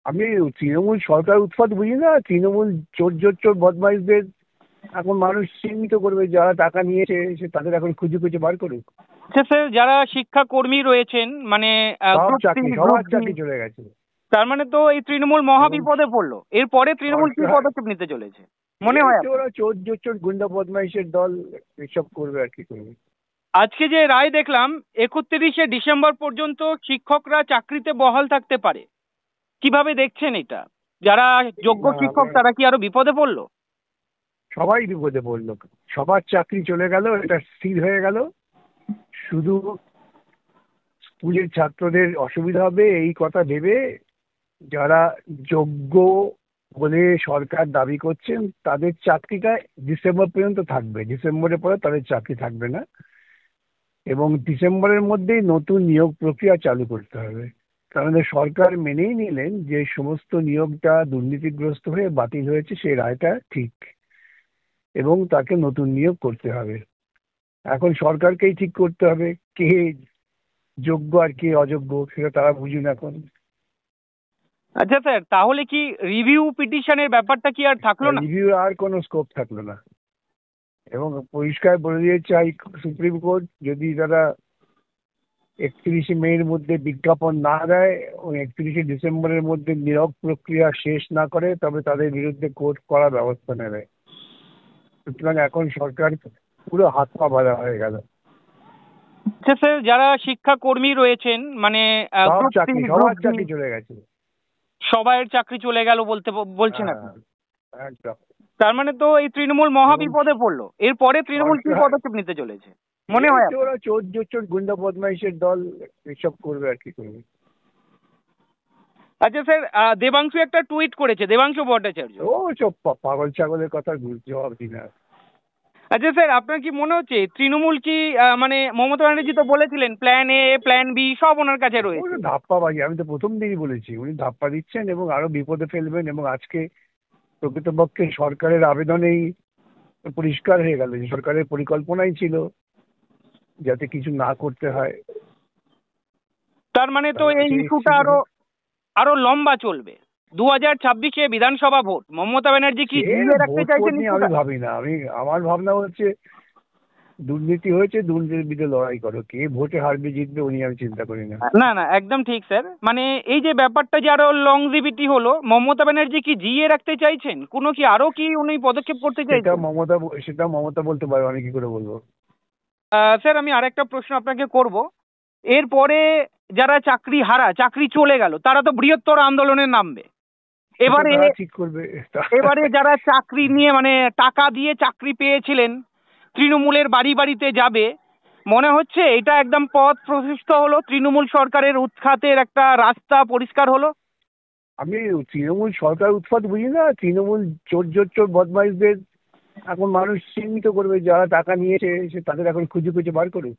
আমি তৃণমূল সরকার উৎপাত বুঝি না। তৃণমূল চোর বদমাইশদের এখন মানুষ চিহ্নিত করবে, যারা টাকা নিয়েছে সে তাদের এখন খুঁজে খুঁজে বার করুক। আচ্ছা স্যার, যারা শিক্ষাকর্মী রয়েছেন মানে সব গ্রুপ সি চাকরি, গ্রুপ সবার ডি, চাকরি চলে গেছে। তার মানে তো এই তৃণমূল মহা এবং বিপদে পড়লো। এরপরে তৃণমূল কি সরকার পদক্ষেপ নিতে চলেছে মনে হয় আপনার? ওরা চোর গুন্ডা বদমাইশের দল এসব করবে, আর কি করবে। আজকে যে রায় দেখলাম 31শে ডিসেম্বর পর্যন্ত শিক্ষকরা চাকরিতে বহাল থাকতে পারে, কিভাবে দেখছেন এটা? যারা যোগ্য না, শিক্ষক তারা কি আরো বিপদে পড়লো? সবাই বিপদে পড়লো। সবার চাকরি চলে গেল, এটা স্থির হয়ে গেল। শুধু স্কুলের ছাত্রদের অসুবিধা হবে এই কথা ভেবে যারা যোগ্য বলে সরকার দাবি করছেন তাদের চাকরিটা ডিসেম্বর পর্যন্ত থাকবে। ডিসেম্বরের পরে তাদের চাকরি থাকবে না, এবং ডিসেম্বরের মধ্যেই নতুন নিয়োগ প্রক্রিয়া চালু করতে হবে। কারণ সরকার মেনেই নিলেন যে সমস্ত নিয়োগটা দুর্নীতিগ্রস্ত হয়ে বাতিল হয়েছে, সেই রায়টা ঠিক, এবং তাকে নতুন নিয়োগ করতে হবে। এখন সরকারকেই ঠিক করতে হবে কে যোগ্য আর কে অযোগ্য, সেটা তারা বুঝুন এখন। আচ্ছা স্যার, তাহলে কি রিভিউ পিটিশনের ব্যাপারটা কি আর থাকলো না? রিভিউ আর কোনো স্কোপ থাকলো না, এবং পরিষ্কার বলে দিয়েছে সুপ্রিম কোর্ট, যদি তারা 31শে মের মধ্যে বিজ্ঞাপন না দেয় ও 31শে ডিসেম্বরের মধ্যে নিয়োগ প্রক্রিয়া শেষ না করে, তবে তাদের বিরুদ্ধে কোর্ট করা ব্যবস্থা নেবে। সুতরাং এখন সরকার পুরো হাত পা বাঁধা হয়ে গেল। আচ্ছা স্যার, যারা শিক্ষাকর্মী রয়েছেন মানে সব গ্রুপ সি চাকরি, গ্রুপ সবার ডি, চাকরি চলে গেছে। সবাইয়ের চাকরি চলে গেল বলছেন হ্যাঁ, আপনি? একদম। তার মানে তো এই তৃণমূল মহা এবং বিপদে পড়লো। এরপরে তৃণমূল কি সরকার পদক্ষেপ নিতে চলেছে মনে হয় আপনার? ওরা চোর গুন্ডা বদমাইশের দল এসব করবে, আর কি করবে। আচ্ছা স্যার, দেবাংশু একটা টুইট করেছে, দেবাংশু ভট্টাচার্য। ও সব পাগল ছাগলের কথা জবাব দিন না। আচ্ছা স্যার, আপনার কি মনে হচ্ছে তৃণমূল কি মানে মমতা ব্যানার্জি তো বলেছিলেন প্ল্যান এ প্ল্যান বি সব ওনার কাছে রয়েছে? ওটা ধাপ্পাবাজি, আমি তো প্রথম দিনই বলেছি উনি ধাপ্পা দিচ্ছেন এবং আরো বিপদে ফেলবেন। এবং আজকে প্রকৃতপক্ষে সরকারের আবেদনেই পরিষ্কার হয়ে গেল যে সরকারের পরিকল্পনাই ছিল যাতে কিছু না করতে হয়। তার মানে তো এই ইস্যুটা আরো আরো লম্বা চলবে। 2026-এ বিধানসভা ভোট, মমতা ব্যানার্জি কি জিইয়ে রাখতে ভোট ফোট চাইছেন নিয়ে আমি ইস্যুটা? ভাবি না। আমার ভাবনা হচ্ছে দুর্নীতি হয়েছে, দুর্নীতির বিরুদ্ধে লড়াই করো। কে ভোটে হারবে জিতবে উনি আমি চিন্তা করি না। না না, একদম ঠিক স্যার। মানে এই যে ব্যাপারটা যে আরো লংজিভিটি হলো, মমতা ব্যানার্জি কি জিইয়ে রাখতে চাইছেন? কোনো কি আরো কি উনি পদক্ষেপ করতে সেটা চাইছেন? মমতা সেটা মমতা বলতে পারবে, আমি কি করে বলবো। স্যার, আমি আরেকটা প্রশ্ন আপনাকে করব। এরপরে যারা চাকরি চলে গেল তারা তো বৃহত্তর আন্দোলনে নামবে। সেটা এবারে তারা ঠিক করবে। এবারে যারা চাকরি নিয়ে মানে টাকা দিয়ে চাকরি পেয়েছিলেন তৃণমূলের বাড়ি বাড়িতে যাবে। মনে হচ্ছে এটা একদম পথ প্রশস্ত হলো, তৃণমূল সরকারের উৎখাতের একটা রাস্তা পরিষ্কার হলো। আমি তৃণমূল সরকার উৎপাত বুঝি না। তৃণমূল চোর বদমাইশদের এখন মানুষ চিহ্নিত করবে, যারা টাকা নিয়েছে সে তাদের এখন খুঁজে খুঁজে বার করুক।